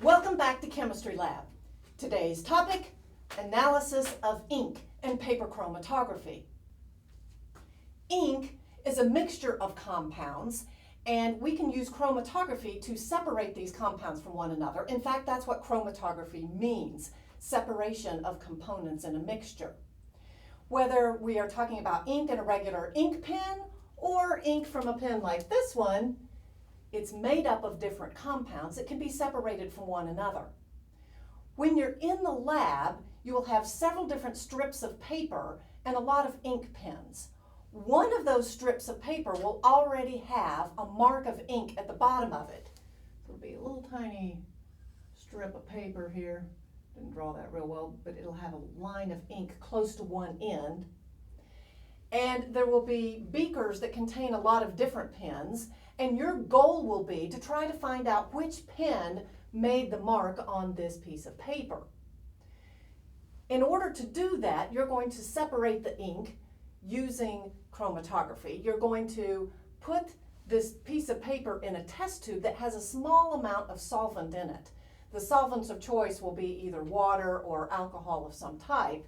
Welcome back to Chemistry Lab. Today's topic, analysis of ink and paper chromatography. Ink is a mixture of compounds, and we can use chromatography to separate these compounds from one another. In fact, that's what chromatography means, separation of components in a mixture. Whether we are talking about ink in a regular ink pen or ink from a pen like this one, it's made up of different compounds that can be separated from one another. When you're in the lab, you will have several different strips of paper and a lot of ink pens. One of those strips of paper will already have a mark of ink at the bottom of it. It'll be a little tiny strip of paper here. Didn't draw that real well, but it'll have a line of ink close to one end. And there will be beakers that contain a lot of different pens, and your goal will be to try to find out which pen made the mark on this piece of paper. In order to do that, you're going to separate the ink using chromatography. You're going to put this piece of paper in a test tube that has a small amount of solvent in it. The solvents of choice will be either water or alcohol of some type.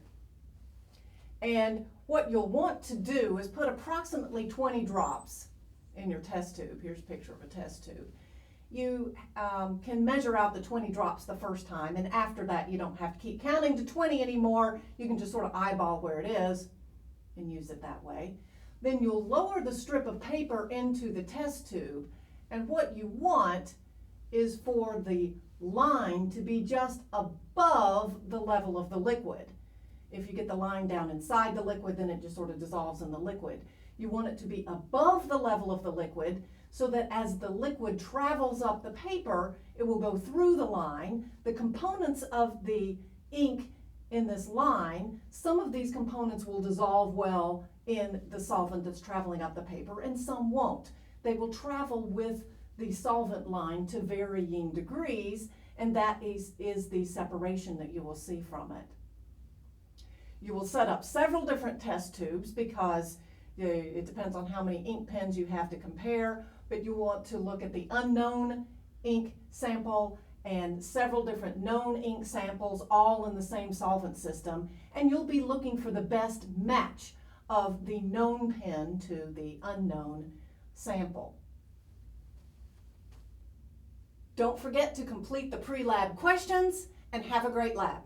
And what you'll want to do is put approximately 20 drops in your test tube. Here's a picture of a test tube. You can measure out the 20 drops the first time, and after that you don't have to keep counting to 20 anymore. You can just sort of eyeball where it is and use it that way. Then you'll lower the strip of paper into the test tube, and what you want is for the line to be just above the level of the liquid. If you get the line down inside the liquid, then it just sort of dissolves in the liquid. You want it to be above the level of the liquid so that as the liquid travels up the paper, it will go through the line. The components of the ink in this line, some of these components will dissolve well in the solvent that's traveling up the paper, and some won't. They will travel with the solvent line to varying degrees, and that is the separation that you will see from it. You will set up several different test tubes because it depends on how many ink pens you have to compare, but you want to look at the unknown ink sample and several different known ink samples all in the same solvent system, and you'll be looking for the best match of the known pen to the unknown sample. Don't forget to complete the pre-lab questions and have a great lab.